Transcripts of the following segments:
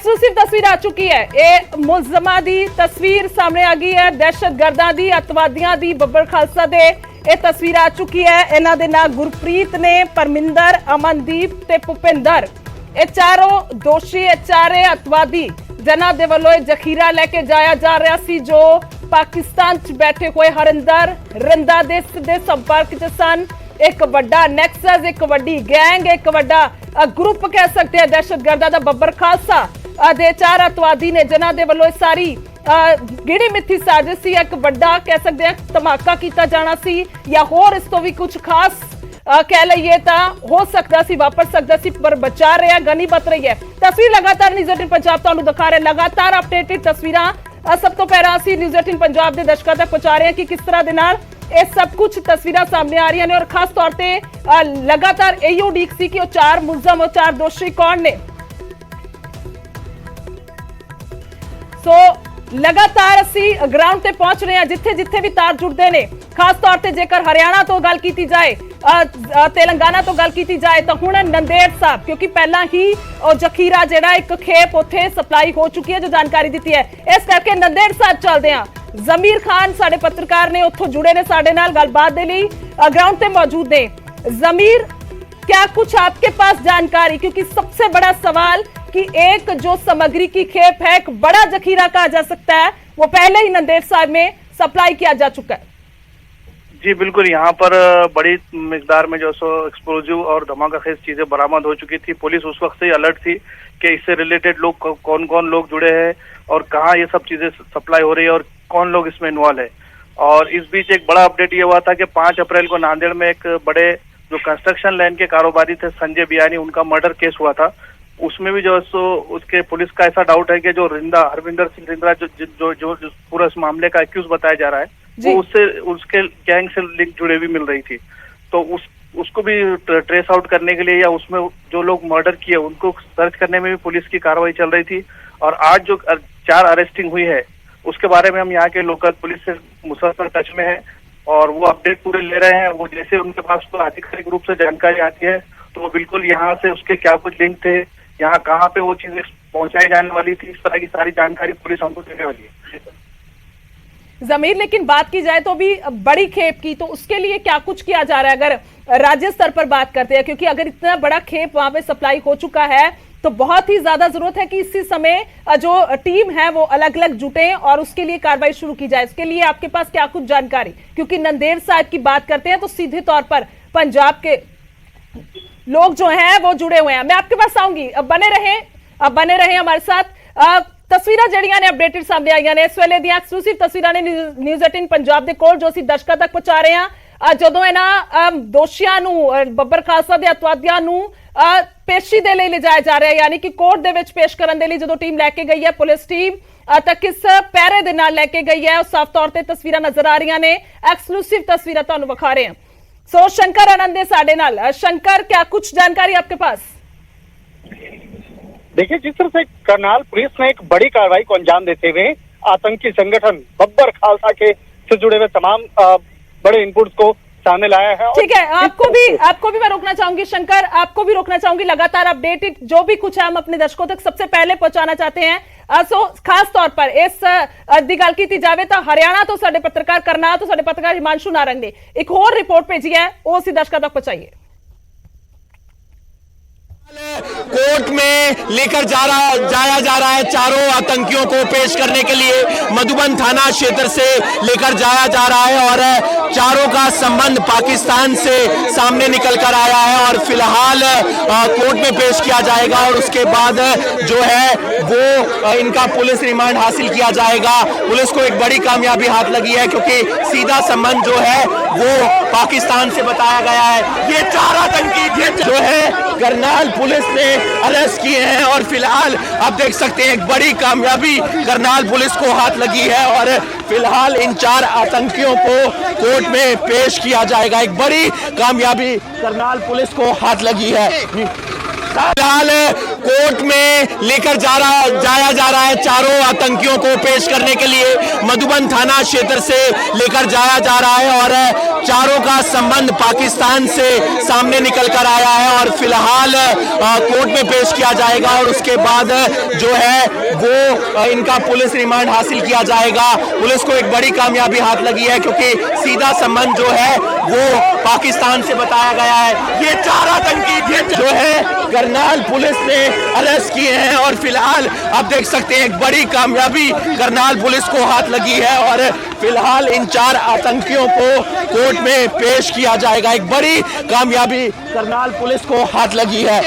Exclusive तस्वीर आ चुकी है। ਇਹ ਮੁਲਜ਼ਮਾਂ ਦੀ ਤਸਵੀਰ ਸਾਹਮਣੇ ਆ ਗਈ ਹੈ। ਦਹਿਸ਼ਤਗਰਦਾਂ ਦੀ, ਅਤਵਾਦੀਆਂ ਦੀ, ਬੱਬਰ ਖਾਲਸਾ ਦੇ ਇਹ ਤਸਵੀਰ ਆ ਚੁੱਕੀ ਹੈ। ਇਹਨਾਂ ਦੇ ਨਾਂ ਗੁਰਪ੍ਰੀਤ ਨੇ, ਪਰਮਿੰਦਰ, ਅਮਨਦੀਪ ਤੇ ਭੁਪਿੰਦਰ। ਇਹ ਚਾਰੋਂ ਦੋਸ਼ੀ, ਇਹ ਚਾਰੇ ਅਤਵਾਦੀ ਜਿਨ੍ਹਾਂ ਦੇ ਵੱਲੋਂ ਇਹ ਜ਼ਖੀਰਾ ਲੈ ਕੇ ਜਾਇਆ ਜਾ ਰਿਹਾ ਸੀ, ਜੋ ਪਾਕਿਸਤਾਨ 'ਚ ਬੈਠੇ ਹੋਏ ਹਰਿੰਦਰ ਰਿੰਦਾ ਦੇ ਸਿੱਧੇ ਸੰਪਰਕ 'ਚ ਸਨ। एक वड्डा नैक्सस, एक वड्डी गैंग, एक वड्डा ग्रुप कह सकते हैं दहशतगर्दां दा बब्बर खालसा दे चार अतवादी ने जिन्हां दे वल्लों सारी गिणी मिथी साजिश सी, एक वड्डा कह सकते हैं धमाका कीता जाना सी या होर इस तो भी कुछ खास कह लईए तां हो सकदा सी, वापर सकदा सी, पर बचा रहा गनी बत रही है। तस्वीर लगातार न्यूज़ 18 पंजाब तुहानूं दिखा रहे, लगातार अपडेटेड तस्वीरां सब तो पहला असीं न्यूज़ 18 पंजाब दे दर्शकां तक पहुंचा रहे हैं कि किस तरह दे नाल ਇਹ ਸਭ ਕੁਝ ਤਸਵੀਰਾਂ ਸਾਹਮਣੇ ਆ ਰਹੀਆਂ ਨੇ। ਔਰ ਖਾਸ ਤੌਰ ਤੇ ਲਗਾਤਾਰ ਇਹੀ ਉਡੀਕ ਸੀ ਕਿ ਉਹ ਚਾਰ ਮੁਲਜ਼ਮ, ਉਹ ਚਾਰ ਦੋਸ਼ੀ ਕੌਣ ਨੇ। ਸੋ ਲਗਾਤਾਰ ਅਸੀਂ ਗਰਾਊਂਡ ਤੇ ਪਹੁੰਚ ਰਹੇ ਹਾਂ, ਜਿੱਥੇ ਜਿੱਥੇ ਵੀ ਤਾਰ ਜੁੜਦੇ ਨੇ। ਖਾਸ ਤੌਰ ਤੇ ਜੇਕਰ ਹਰਿਆਣਾ ਤੋਂ ਗੱਲ ਕੀਤੀ ਜਾਏ, तेलंगाना तो गल की जाए तो हुण नंदेड़ साहब, क्योंकि पहला ही जखीरा जिहड़ा एक खेप उत्थे सप्लाई हो चुकी है, जो जानकारी दी है। इस करके नंदेड़ साहब चलते हैं। जमीर खान साडे पत्रकार ने उत्थों जुड़े ने साडे नाल गलबात दे लई, ग्राउंड ते मौजूद ने। जमीर, क्या कुछ आपके पास जानकारी, क्योंकि सबसे बड़ा सवाल कि एक जो सामग्री की खेप है, एक बड़ा जखीरा कहा जा सकता है, वो पहले ही नंदेड़ साहब में सप्लाई किया जा चुका है। जी बिल्कुल, यहाँ पर बड़ी मिकदार में जो सो एक्सप्लोजिव और धमाकाखेज चीजें बरामद हो चुकी थी। पुलिस उस वक्त से ही अलर्ट थी कि इससे रिलेटेड लोग कौन कौन लोग जुड़े हैं और कहाँ ये सब चीजें सप्लाई हो रही है और कौन लोग इसमें इन्वॉल्व है। और इस बीच एक बड़ा अपडेट ये हुआ था कि 5 अप्रैल को नांदेड़ में एक बड़े जो कंस्ट्रक्शन लाइन के कारोबारी थे संजय बियानी, उनका मर्डर केस हुआ था। उसमें भी जो है सो उसके पुलिस का ऐसा डाउट है कि जो रिंदा, हरविंदर सिंह रिंदा जो पूरा इस मामले का एक्यूज बताया जा रहा है, वो उससे उसके गैंग से लिंक जुड़े भी मिल रही थी। तो उसको भी ट्रेस आउट करने के लिए या उसमें जो लोग मर्डर किए उनको सर्च करने में भी पुलिस की कार्रवाई चल रही थी। और आज जो 4 अरेस्टिंग हुई है, उसके बारे में हम यहाँ के लोकल पुलिस से मुसलसल टच में है और वो अपडेट पूरे ले रहे हैं। वो जैसे उनके पास तो आधिकारिक रूप से जानकारी आती है, तो वो बिल्कुल यहाँ से उसके क्या कुछ लिंक थे, यहाँ कहाँ पे वो चीजें पहुंचाई जाने वाली थी, इस तरह की सारी जानकारी पुलिस हमको देने वाली है। जमीर, लेकिन बात की जाए तो भी बड़ी खेप की, तो उसके लिए क्या कुछ किया जा रहा है अगर राज्य स्तर पर बात करते हैं? क्योंकि अगर इतना बड़ा खेप वहां पे सप्लाई हो चुका है तो बहुत ही ज्यादा जरूरत है कि इसी समय जो टीम है वो अलग अलग जुटे और उसके लिए कार्रवाई शुरू की जाए। इसके लिए आपके पास क्या कुछ जानकारी, क्योंकि नंदेड़ साहब की बात करते हैं तो सीधे तौर पर पंजाब के लोग जो हैं वो जुड़े हुए हैं। मैं आपके पास आऊंगी, अब बने रहे हमारे साथ। तस्वीरां ਜਿਹੜੀਆਂ ਨੇ ਅਪਡੇਟਡ ਸਾਹਮਣੇ ਆਈਆਂ ਨੇ, ਇਸ ਵੇਲੇ ਦੀਆਂ ਐਕਸਕਲੂਸਿਵ ਤਸਵੀਰਾਂ ਨੇ ਨਿਊਜ਼ 18 ਪੰਜਾਬ ਦੇ ਕੋਲ, ਜੋ ਅਸੀਂ ਦਰਸ਼ਕਾਂ ਤੱਕ ਪਹੁੰਚਾ ਰਹੇ ਹਾਂ। ਜਦੋਂ ਇਹਨਾਂ ਦੋਸ਼ੀਆਂ ਨੂੰ, ਬੱਬਰ ਖਾਲਸਾ ਦੇ ਅਤਵਾਦੀਆਂ ਨੂੰ ਪੇਸ਼ੀ ਦੇ ਲਈ ਲਿਜਾਇਆ ਜਾ ਰਿਹਾ ਹੈ, ਯਾਨੀ ਕਿ ਕੋਰਟ ਦੇ ਵਿੱਚ ਪੇਸ਼ ਕਰਨ ਦੇ ਲਈ ਜਦੋਂ ਟੀਮ ਲੈ ਕੇ ਗਈ ਹੈ ਪੁਲਿਸ ਟੀਮ, ਤਾਂ ਕਿਸ ਪਹਿਰੇ ਦੇ ਨਾਲ ਲੈ ਕੇ ਗਈ ਹੈ, ਉਹ ਸਾਫ਼ ਤੌਰ ਤੇ ਤਸਵੀਰਾਂ ਨਜ਼ਰ ਆ ਰਹੀਆਂ ਨੇ। ਐਕਸਕਲੂਸਿਵ तस्वीरें ਤੁਹਾਨੂੰ ਵਿਖਾ ਰਹੇ ਹਾਂ। सो शंकर आनंद है साडे नाल। शंकर, क्या कुछ जानकारी आपके पास? देखिए, जिस तरह से करनाल पुलिस ने एक बड़ी कार्रवाई को अंजाम देते हुए आतंकी संगठन बब्बर खालसा के से जुड़े हुए तमाम बड़े इनपुट्स को सामने लाया है। ठीक है, आपको भी मैं रोकना चाहूंगी शंकर, आपको भी रोकना चाहूंगी। लगातार अपडेटेड जो भी कुछ है हम अपने दर्शकों तक सबसे पहले पहुंचाना चाहते हैं। सो खास तौर पर इस दी गल की जाए तो हरियाणा तो साडे पत्रकार, करनाल तो साडे पत्रकार हिमांशु नारंग ने एक होर रिपोर्ट भेजी है, वो असीं दर्शकों तक पहुंचाइए। कोर्ट में लेकर जाया जा रहा है चारों आतंकियों को पेश करने के लिए। मधुबन थाना क्षेत्र से लेकर जाया जा रहा है और चारों का संबंध पाकिस्तान से सामने निकल कर आया है और फिलहाल कोर्ट में पेश किया जाएगा और उसके बाद जो है वो इनका पुलिस रिमांड हासिल किया जाएगा। पुलिस को एक बड़ी कामयाबी हाथ लगी है, क्योंकि सीधा संबंध जो है वो पाकिस्तान से बताया गया है। ये 4 आतंकी जो है करनाल पुलिस ने अरेस्ट किए हैं और फिलहाल आप देख सकते हैं एक बड़ी कामयाबी करनाल पुलिस को हाथ लगी है और फिलहाल इन 4 आतंकियों को कोर्ट में पेश किया जाएगा। एक बड़ी कामयाबी करनाल पुलिस को हाथ लगी है। फिलहाल कोर्ट में लेकर जाया जा रहा है चारों आतंकियों को पेश करने के लिए। मधुबन थाना क्षेत्र से लेकर जाया जा रहा है और चारों का संबंध पाकिस्तान से सामने निकल कर आया है और फिलहाल कोर्ट में पेश किया जाएगा और उसके बाद जो है वो इनका पुलिस रिमांड हासिल किया जाएगा। पुलिस को एक बड़ी कामयाबी हाथ लगी है क्योंकि सीधा संबंध जो है वो पाकिस्तान से बताया गया है। ये चार आतंकी जो है करनाल पुलिस ने अरेस्ट किए हैं और फिलहाल आप देख सकते हैं एक बड़ी कामयाबी करनाल पुलिस को हाथ लगी है और फिलहाल इन चार आतंकियों को कोर्ट में पेश किया जाएगा। एक बड़ी कामयाबी करनाल पुलिस को हाथ लगी है।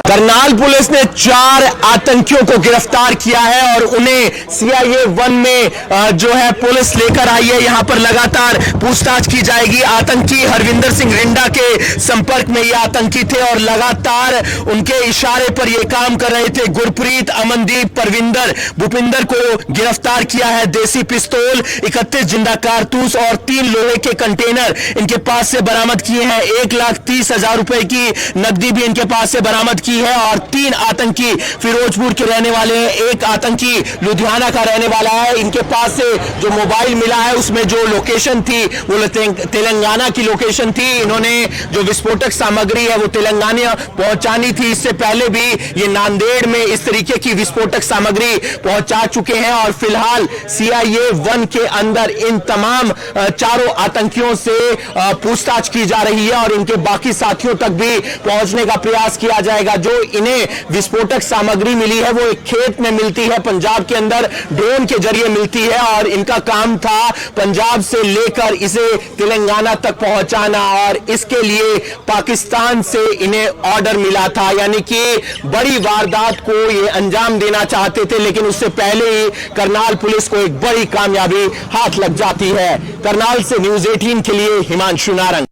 करनाल पुलिस ने चार आतंकियों को गिरफ्तार किया है और उन्हें CIA 1 में जो है पुलिस लेकर आई है। यहां पर लगातार पूछताछ की जाएगी। आतंकी हरविंदर सिंह रिंडा के संपर्क में ये आतंकी थे और लगातार उनके इशारे पर ये काम कर रहे थे। गुरप्रीत, अमनदीप, परविंदर, भूपिंदर को गिरफ्तार किया है। देसी पिस्तौल, 31 जिंदा कारतूस और 3 लोहे के कंटेनर इनके पास से बरामद किए हैं। 1,30,000 रुपए की नकदी भी इनके पास से बरामद की है और 3 आतंकी फिरोजपुर के रहने वाले हैं, 1 आतंकी लुधियाना का रहने वाला है। इनके पास से जो मोबाइल मिला है उसमें जो लोकेशन थी वो तेलंगाना की लोकेशन थी। इन्होंने जो विस्फोटक सामग्री है वो तेलंगाना पहुंचानी थी। इससे पहले भी ये नांदेड़ में इस तरीके की विस्फोटक सामग्री पहुंचा चुके हैं और फिलहाल CIA 1 के अंदर इन तमाम चारों आतंकियों से पूछताछ की जा रही है और इनके बाकी साथियों तक भी पहुंचने का प्रयास किया जाएगा। जो इन्हें विस्फोटक सामग्री मिली है वो एक खेत में मिलती है, पंजाब के अंदर ड्रोन के जरिए मिलती है और इनका काम था पंजाब से लेकर इसे तेलंगाना तक पहुंचाना और इसके लिए पाकिस्तान से इन्हें ऑर्डर मिला था। यानी कि बड़ी वारदात को ये अंजाम देना चाहते थे लेकिन उससे पहले ही करनाल पुलिस को एक बड़ी कामयाबी हाथ लग जाती है। करनाल से न्यूज़ 18 के लिए हिमांशु नारंग।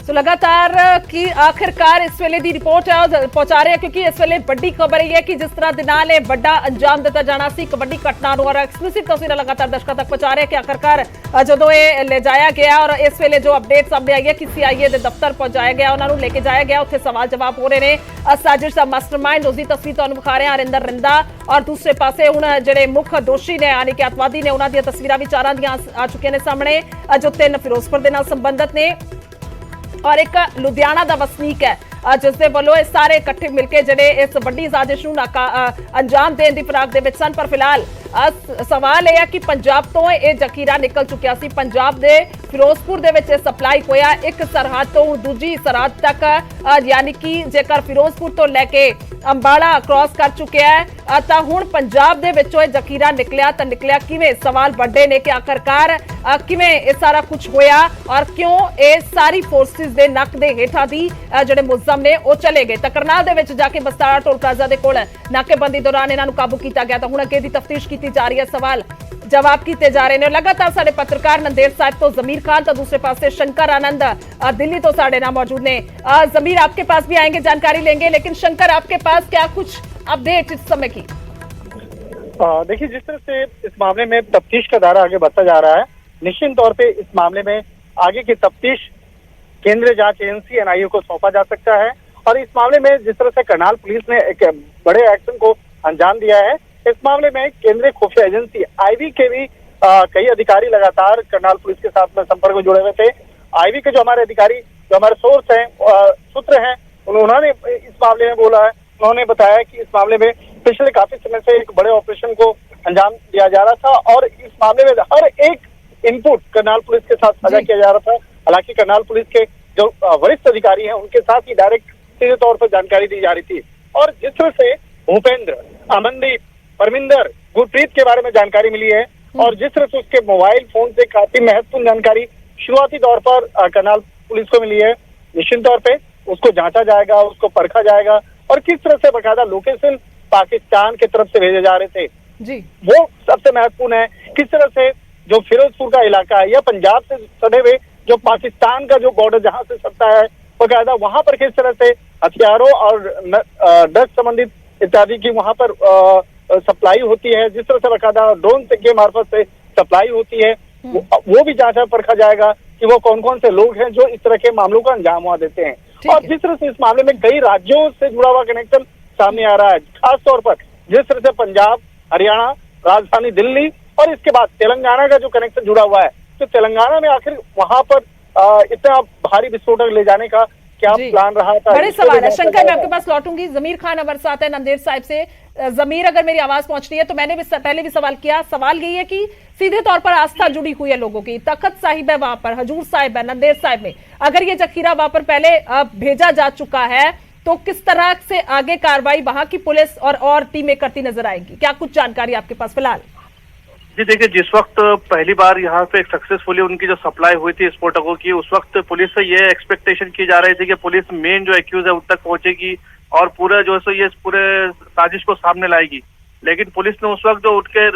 सो लगातार की आखिरकार इस वेले दी रिपोर्ट पहुंचा रहे हैं क्योंकि इस वेले बड़ी खबर यह है कि जिस तरह दे नाल बड़ा अंजाम दिता जाना सी कबड्डी घटना और एक्सक्लूसिव तस्वीर लगातार दर्शकों तक पहुंचा रहे हैं कि आखिरकार जो ये ले जाया गया और इस वेले जो अपडेट सामने आई है कि CIA के दफ्तर पहुंचाया गया, उन्होंने लेके जाया गया, उत्थे सवाल जवाब हो रहे हैं। साजिश का मास्टरमाइंड उसकी तस्वीर तुहानूं विखा रहे हैं हरिंदर रिंदा और दूसरे पासे हुण जिहड़े मुख दोषी ने यानी कि अतवादी ने उन्हां दी तस्वीरां भी चारां दी आ चुकियां ने सामने जो 3 फिरोजपुर दे नाल संबंधित ने और एक लुधियाना का वसनीक है जिसके वालों सारे इकट्ठे मिलकर जिहड़े इस वड्डी साजिश नूं अंजाम देने की फिराक दे विच सन। पर फिलहाल सवाल यह है कि पंजाब तो यह जखीरा निकल चुकिया सी, पंजाब के फिरोजपुर दे विच सप्लाई होया एक सरहद तो दूजी सरहद तक, यानी कि जेकर फिरोजपुर तो लैके अंबाला क्रॉस कर चुके हैं तो हुण पंजाब दे विचों यह जखीरा निकलिया तो निकलिया किवें। सवाल बड़े ने कि आखिरकार किवें यह सारा कुछ होया और क्यों ये सारी फोर्सिस दे नक दे हेठां दी जिहड़े मुलजम ने वो चले गए। तो करनाल दे विच जाके बस्ताड़ा टोल प्लाजा दे कोल नाकेबंदी दौरान इन्हां नूं काबू किया गया। तो हुण अगे दी तफ्तीश की जा रही है, सवाल जवाब किए जा रहे हैं। लगातार साडे पत्रकार नंदेड़ साहिब तो जमीर खान तो दूसरे पासे शंकर आनंद दिल्ली तो साडे नाल मौजूद ने। जमीर आपके पास भी आएंगे, जानकारी लेंगे, लेकिन शंकर आपके पास क्या कुछ अपडेट इस समय की? देखिए, जिस तरह से इस मामले में तफ्तीश का दायरा आगे बढ़ता जा रहा है, निश्चित तौर पे इस मामले में आगे की तफ्तीश केंद्रीय जांच एजेंसी NIA को सौंपा जा सकता है। और इस मामले में जिस तरह से करनाल पुलिस ने एक बड़े एक्शन को अंजाम दिया है, इस मामले में केंद्रीय खुफिया एजेंसी IB के भी कई अधिकारी लगातार करनाल पुलिस के साथ में संपर्क में जुड़े हुए थे। IB के जो हमारे अधिकारी, जो हमारे सोर्स हैं, सूत्र हैं, उन्होंने इस मामले में बोला है, उन्होंने बताया कि इस मामले में पिछले काफी समय से एक बड़े ऑपरेशन को अंजाम दिया जा रहा था और इस मामले में हर एक इनपुट करनाल पुलिस के साथ साझा किया जा रहा था। हालांकि करनाल पुलिस के जो वरिष्ठ अधिकारी हैं उनके साथ ही डायरेक्ट सीधे तौर पर जानकारी दी जा रही थी। और जिस तरह से भूपेंद्र, अमनदीप, परमिंदर, गुरप्रीत के बारे में जानकारी मिली है और जिस तरह से उसके मोबाइल फोन से काफी महत्वपूर्ण जानकारी शुरुआती तौर पर करनाल पुलिस को मिली है, निश्चित तौर पे उसको जांचा जाएगा, उसको परखा जाएगा और किस तरह से बकायदा लोकेशन पाकिस्तान की तरफ से भेजे जा रहे थे जी, वो सबसे महत्वपूर्ण है। किस तरह से जो फिरोजपुर का इलाका है या पंजाब से सटे हुए जो पाकिस्तान का जो बॉर्डर जहां से सटता है, बकायदा वहां पर किस तरह से हथियारों और ड्रग्स संबंधित इत्यादि की वहां पर सप्लाई होती है, जिस तरह से बकायदा ड्रोन के मार्फत से सप्लाई होती है, वो भी जांचा परखा जाएगा कि वो कौन कौन से लोग हैं जो इस तरह के मामलों का अंजाम देते हैं। और जिस तरह से इस मामले में कई राज्यों से जुड़ा हुआ कनेक्शन सामने आ रहा है, खासतौर पर जिस तरह से पंजाब, हरियाणा, राजधानी दिल्ली और इसके बाद तेलंगाना का जो कनेक्शन जुड़ा हुआ है, तो तेलंगाना में आखिर वहां पर इतना भारी विस्फोटक ले जाने का क्या प्लान रहा था? बड़े सवाल है शंकर, मैं आपके पास लौटूंगी। जमीर खान हमारे साथ है नंदेड़ साहिब से। जमीर, अगर मेरी आवाज पहुंच रही है तो मैंने भी पहले भी सवाल किया। सवाल यही है कि सीधे तौर पर आस्था जुड़ी हुई है लोगों की, तख्त साहिब है वहां पर, हजूर साहिब है नंदेड़ साहिब में, अगर ये जखीरा वहां पर पहले भेजा जा चुका है तो किस तरह से आगे कार्रवाई वहां की पुलिस और टीमें करती नजर आएंगी? क्या कुछ जानकारी आपके पास फिलहाल? जी देखिए, जिस वक्त पहली बार यहाँ पे सक्सेसफुली उनकी जो सप्लाई हुई थी स्फोटकों की, उस वक्त पुलिस से ये एक्सपेक्टेशन की जा रही थी कि पुलिस मेन जो एक्यूज है उन तक पहुंचेगी और पूरे जो है ये पूरे साजिश को सामने लाएगी। लेकिन पुलिस ने उस वक्त जो उठ के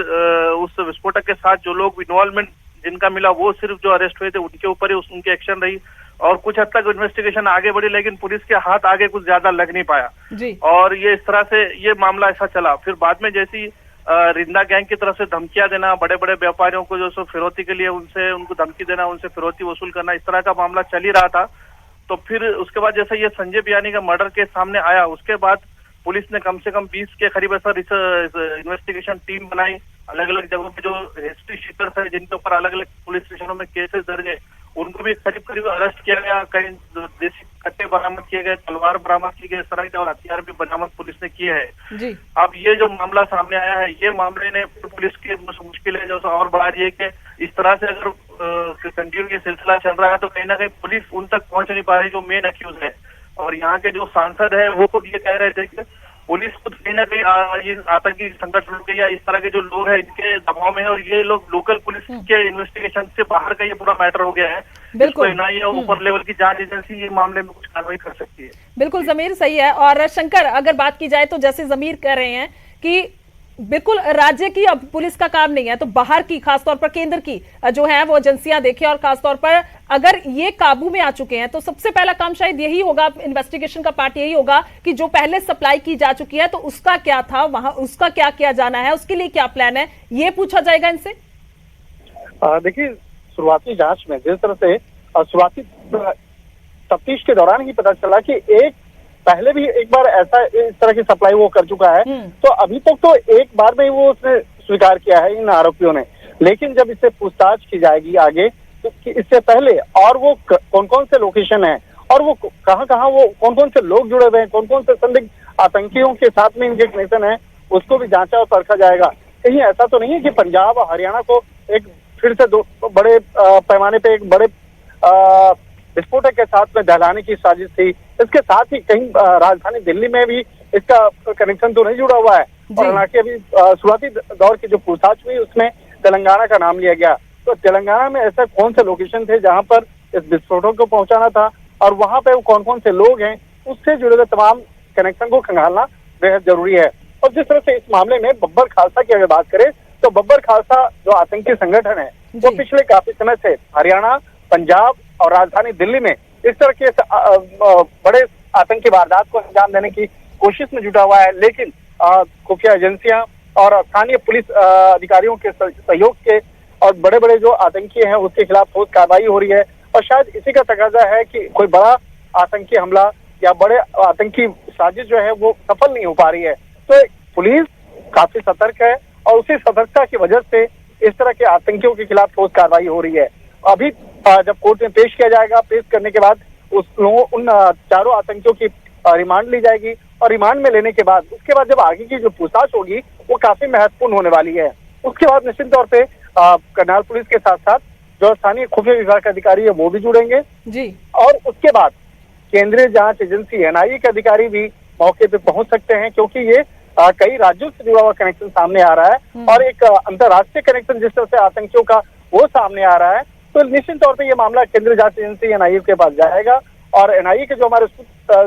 उस विस्फोटक के साथ जो लोग इन्वॉल्वमेंट जिनका मिला, वो सिर्फ जो अरेस्ट हुए थे उनके ऊपर ही उनकी एक्शन रही और कुछ हद तक इन्वेस्टिगेशन आगे बढ़ी, लेकिन पुलिस के हाथ आगे कुछ ज्यादा लग नहीं पाया जी। और ये इस तरह से ये मामला ऐसा चला। फिर बाद में जैसी रिंदा गैंग की तरफ से धमकियां देना, बड़े बड़े व्यापारियों को जो सो फिरौती के लिए उनको धमकी देना, उनसे फिरौती वसूल करना, इस तरह का मामला चल ही रहा था। तो फिर उसके बाद जैसे ये संजय बियानी का मर्डर केस सामने आया, उसके बाद पुलिस ने कम से कम 20 के करीब ऐसा इन्वेस्टिगेशन टीम बनाई। अलग अलग जगहों पे जो हिस्ट्री शीटर्स है जिनके ऊपर अलग अलग पुलिस स्टेशनों में केसेस दर्ज है, उनको भी करीब करीब अरेस्ट किया गया। कई देसी कट्टे बरामद किए गए, तलवार बरामद की गई, इस तरह के और हथियार भी बरामद पुलिस ने किए हैं जी। अब ये जो मामला सामने आया है, ये मामले ने पुलिस की मुश्किल है जो और बढ़ा रही है कि इस तरह से अगर कंटिन्यू ये सिलसिला चल रहा है तो कहीं ना कहीं पुलिस उन तक पहुंच नहीं पा रही जो मेन एक्यूज है। और यहाँ के जो सांसद है वो खुद ये कह रहे थे कि पुलिस खुद कहीं ना कहीं ये आतंकी संगठनों के या इस तरह के जो लोग हैं इनके दबाव में है और ये लोग लोकल पुलिस के इन्वेस्टिगेशन से बाहर का ये पूरा मैटर हो गया है। बिल्कुल एनआईए ऊपर लेवल की जांच एजेंसी ये मामले में कुछ कार्रवाई कर सकती है। बिल्कुल जमीर, सही है। और शंकर, अगर बात की जाए तो जैसे जमीर कह रहे हैं कि बिल्कुल राज्य की अब पुलिस का काम नहीं है, तो बाहर की, खासतौर पर केंद्र की जो है वो एजेंसियां देखें और खासतौर पर अगर ये काबू में आ चुके हैं तो सबसे पहला काम शायद यही होगा, इन्वेस्टिगेशन का पार्ट यही होगा कि जो पहले सप्लाई की जा चुकी है तो उसका क्या था वहां, उसका क्या किया जाना है, उसके लिए क्या प्लान है, ये पूछा जाएगा इनसे। देखिए, शुरुआती जांच में जिस तरह से शुरुआती तफ्तीश के दौरान ही पता चला कि पहले भी एक बार ऐसा इस तरह की सप्लाई वो कर चुका है, तो अभी तक तो एक बार में ही वो उसने स्वीकार किया है इन आरोपियों ने। लेकिन जब इससे पूछताछ की जाएगी आगे तो इससे पहले और वो कौन कौन से लोकेशन है और वो कहाँ वो कौन कौन से लोग जुड़े हुए हैं, कौन कौन से संदिग्ध आतंकियों के साथ में इनके कनेक्शन है, उसको भी जांचा और परखा जाएगा। कहीं ऐसा तो नहीं है कि पंजाब और हरियाणा को एक फिर से दो बड़े पैमाने पे एक बड़े विस्फोटक के साथ में दहलाने की साजिश थी। इसके साथ ही कहीं राजधानी दिल्ली में भी इसका कनेक्शन तो नहीं जुड़ा हुआ है। और हालांकि अभी शुरुआती दौर की जो पूछताछ हुई उसमें तेलंगाना का नाम लिया गया, तो तेलंगाना में ऐसे कौन से लोकेशन थे जहां पर इस विस्फोटक को पहुंचाना था और वहां पे कौन कौन से लोग हैं, उससे जुड़े हुए तमाम कनेक्शन को खंगालना बेहद जरूरी है। और जिस तरह से इस मामले में बब्बर खालसा की अगर बात करें तो बब्बर खालसा जो आतंकी संगठन है वो पिछले काफी समय से हरियाणा, पंजाब और राजधानी दिल्ली में इस तरह के बड़े आतंकी वारदात को अंजाम देने की कोशिश में जुटा हुआ है। लेकिन खुफिया एजेंसियां और स्थानीय पुलिस अधिकारियों के सहयोग के और बड़े बड़े जो आतंकी हैं उसके खिलाफ ठोस कार्रवाई हो रही है और शायद इसी का तकाजा है कि कोई बड़ा आतंकी हमला या बड़े आतंकी साजिश जो है वो सफल नहीं हो पा रही है। तो पुलिस काफी सतर्क है और उसी सतर्कता की वजह से इस तरह के आतंकियों के खिलाफ ठोस कार्रवाई हो रही है। अभी जब कोर्ट में पेश किया जाएगा, पेश करने के बाद उन चारों आतंकियों की रिमांड ली जाएगी और रिमांड में लेने के बाद उसके बाद जब आगे की जो पूछताछ होगी वो काफी महत्वपूर्ण होने वाली है। उसके बाद निश्चित तौर पे करनाल पुलिस के साथ साथ जो स्थानीय खुफिया विभाग के अधिकारी है वो भी जुड़ेंगे जी। और उसके बाद केंद्रीय जांच एजेंसी एनआईए के अधिकारी भी मौके पे पहुंच सकते हैं, क्योंकि ये कई राज्यों से जुड़ा हुआ कनेक्शन सामने आ रहा है और एक अंतर्राष्ट्रीय कनेक्शन जिस तरह से आतंकियों का वो सामने आ रहा है। तो निश्चित तौर पे ये मामला केंद्रीय जांच एजेंसी एनआईए के पास जाएगा और एनआईए के जो हमारे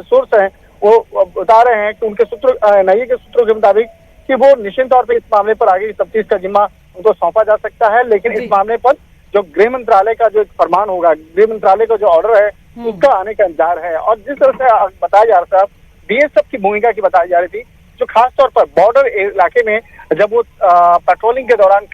सोर्स हैं वो बता रहे हैं कि उनके एनआईए के सूत्रों के मुताबिक कि वो निश्चित तौर पे इस मामले पर आगे की तफ्तीश का जिम्मा उनको सौंपा जा सकता है। लेकिन इस मामले पर जो गृह मंत्रालय का जो एक फरमान होगा, गृह मंत्रालय का जो ऑर्डर है उसका आने का इंतजार है। और जिस तरह से बताया जा रहा था, बीएसएफ की भूमिका की बताई जा रही थी, जो खासतौर पर बॉर्डर इलाके में जब वो पेट्रोलिंग के दौरान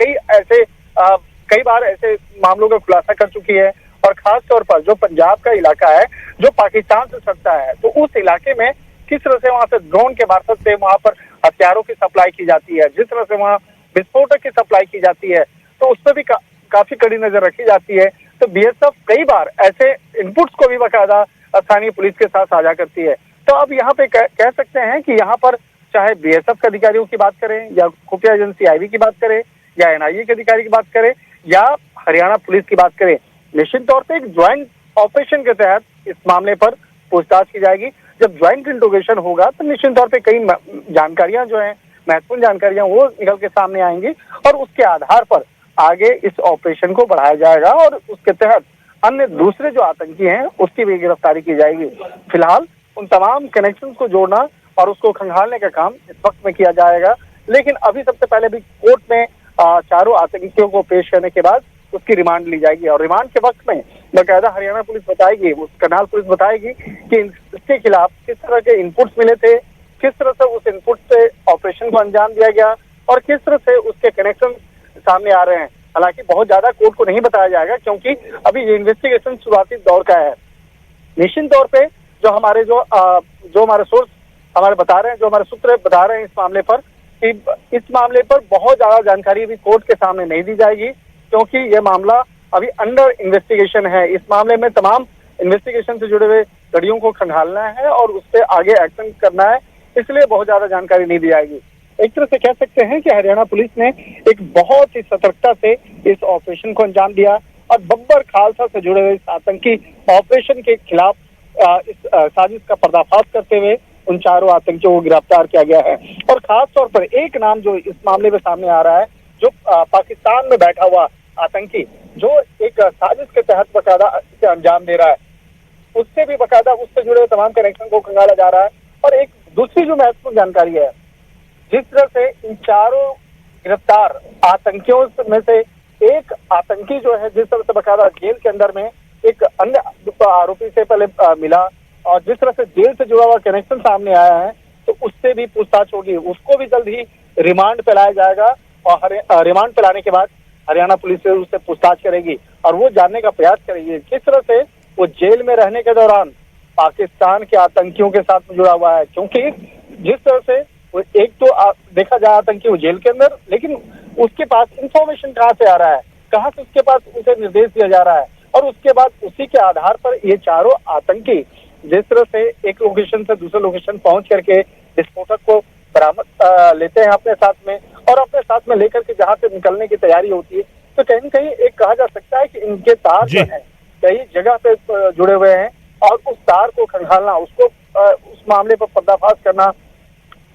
कई बार ऐसे मामलों का खुलासा कर चुकी है और खास तौर पर जो पंजाब का इलाका है जो पाकिस्तान से सटता है, तो उस इलाके में किस तरह से वहां से ड्रोन के मार्फत से वहां पर हथियारों की सप्लाई की जाती है, जिस तरह से वहां विस्फोटक की सप्लाई की जाती है, तो उस पर भी काफी कड़ी नजर रखी जाती है। तो बीएसएफ कई बार ऐसे इनपुट्स को भी बाकायदा स्थानीय पुलिस के साथ साझा करती है। तो अब यहाँ पे कह सकते हैं कि यहाँ पर चाहे बीएसएफ के अधिकारियों की बात करें या खुफिया एजेंसी आईबी की बात करें या एनआईए के अधिकारी की बात करें या हरियाणा पुलिस की बात करें, निश्चित तौर पे एक ज्वाइंट ऑपरेशन के तहत इस मामले पर पूछताछ की जाएगी। जब ज्वाइंट इंट्रोगेशन होगा तो निश्चित तौर पे कई जानकारियां जो है, महत्वपूर्ण जानकारियां वो निकल के सामने आएंगी और उसके आधार पर आगे इस ऑपरेशन को बढ़ाया जाएगा और उसके तहत अन्य दूसरे जो आतंकी हैं उसकी भी गिरफ्तारी की जाएगी। फिलहाल उन तमाम कनेक्शंस को जोड़ना और उसको खंगालने का काम इस वक्त में किया जाएगा, लेकिन अभी सबसे पहले भी कोर्ट में चारों आतंकियों को पेश करने के बाद उसकी रिमांड ली जाएगी और रिमांड के वक्त में बाकायदा हरियाणा पुलिस बताएगी, करनाल पुलिस बताएगी कि इसके खिलाफ किस तरह के इनपुट्स मिले थे, किस तरह से उस इनपुट से ऑपरेशन को अंजाम दिया गया और किस तरह से उसके कनेक्शन सामने आ रहे हैं। हालांकि बहुत ज्यादा कोर्ट को नहीं बताया जाएगा क्योंकि अभी ये इन्वेस्टिगेशन शुरुआती दौर का है। निश्चित तौर पे जो हमारे सोर्स हमारे बता रहे हैं, जो हमारे सूत्र बता रहे हैं इस मामले पर कि इस मामले पर बहुत ज्यादा जानकारी अभी कोर्ट के सामने नहीं दी जाएगी क्योंकि ये मामला अभी अंडर इन्वेस्टिगेशन है। इस मामले में तमाम इन्वेस्टिगेशन से जुड़े हुए कड़ियों को खंगालना है और उस पर आगे एक्शन करना है, इसलिए बहुत ज्यादा जानकारी नहीं दी जाएगी। एक तरह से कह सकते हैं कि हरियाणा पुलिस ने एक बहुत ही सतर्कता से इस ऑपरेशन को अंजाम दिया और बब्बर खालसा से जुड़े हुए इस आतंकी ऑपरेशन के खिलाफ इस साजिश का पर्दाफाश करते हुए उन चारों आतंकियों को गिरफ्तार किया गया है। और खास तौर पर एक नाम जो इस मामले में सामने आ रहा है, जो पाकिस्तान में बैठा हुआ आतंकी जो एक साजिश के तहत बाकायदा इसे अंजाम दे रहा है, उससे भी बाकायदा उससे जुड़े हुए तमाम कनेक्शन को खंगाला जा रहा है। और एक दूसरी जो महत्वपूर्ण जानकारी है, जिस तरह से इन चारों गिरफ्तार आतंकियों में से एक आतंकी जो है, जिस तरह से बाकायदा जेल के अंदर में एक अन्य आरोपी से पहले मिला और जिस तरह से जेल से जुड़ा हुआ कनेक्शन सामने आया है, तो उससे भी पूछताछ होगी, उसको भी जल्द ही रिमांड पे लाया जाएगा और रिमांड पे लाने के बाद हरियाणा पुलिस से उससे पूछताछ करेगी और वो जानने का प्रयास करेगी किस तरह से वो जेल में रहने के दौरान पाकिस्तान के आतंकियों के साथ जुड़ा हुआ है। क्योंकि जिस तरह से एक तो देखा जाए आतंकी वो जेल के अंदर, लेकिन उसके पास इंफॉर्मेशन कहाँ से आ रहा है, कहाँ से उसके पास उसे निर्देश दिया जा रहा है और उसके बाद उसी के आधार पर ये चारों आतंकी जिस तरह से एक लोकेशन से दूसरे लोकेशन पहुंच करके विस्फोटक को बरामद लेते हैं अपने साथ में और अपने साथ में लेकर के जहां से निकलने की तैयारी होती है, तो कहीं न कहीं एक कहा जा सकता है कि इनके तार जो है कई जगह पे जुड़े हुए हैं और उस तार को खंगालना, उसको उस मामले पर पर्दाफाश करना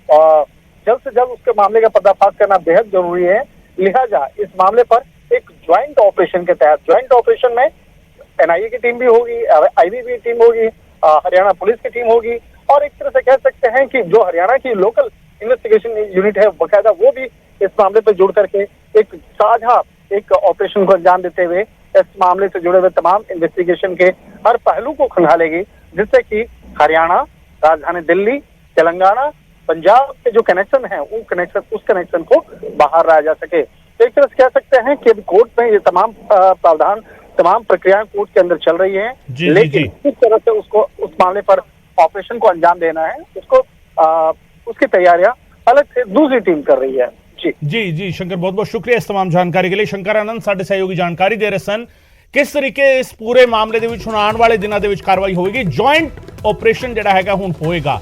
और जल्द से जल्द उसके मामले का पर्दाफाश करना बेहद जरूरी है। लिहाजा इस मामले पर एक ज्वाइंट ऑपरेशन के तहत, ज्वाइंट ऑपरेशन में एनआईए की टीम भी होगी, आईबी की टीम होगी, हरियाणा पुलिस की टीम होगी और एक तरह से कह सकते हैं कि जो हरियाणा की लोकल इन्वेस्टिगेशन यूनिट है बाकायदा वो भी इस मामले पर जुड़ करके एक साझा एक ऑपरेशन को अंजाम देते हुए इस मामले से जुड़े हुए तमाम इन्वेस्टिगेशन के हर पहलू को खंगालेगी, जिससे कि हरियाणा, राजधानी दिल्ली, तेलंगाना, पंजाब के जो कनेक्शन है उस कनेक्शन को बाहर लाया जा सके। तो एक तरह से कह सकते हैं कि कोर्ट में ये तमाम प्रावधान, तमाम प्रक्रियाएं कोर्ट के अंदर चल रही हैं, लेकिन किस तरह से उसको उस मामले पर ऑपरेशन को अंजाम देना है उसको उसकी तैयारियां अलग से दूसरी टीम कर रही है। जी शंकर, बहुत बहुत शुक्रिया इस तमाम जानकारी के लिए। शंकर आनंद साडे सहयोगी जानकारी दे रहे सन किस तरीके इस पूरे मामले ਦੇ ਵਿੱਚ ਹੁਣ ਆਉਣ ਵਾਲੇ ਦਿਨਾਂ ਦੇ ਵਿੱਚ ਕਾਰਵਾਈ ਹੋਵੇਗੀ। ਜੁਆਇੰਟ ਆਪਰੇਸ਼ਨ ਜਿਹੜਾ ਹੈਗਾ ਹੁਣ ਹੋਏਗਾ।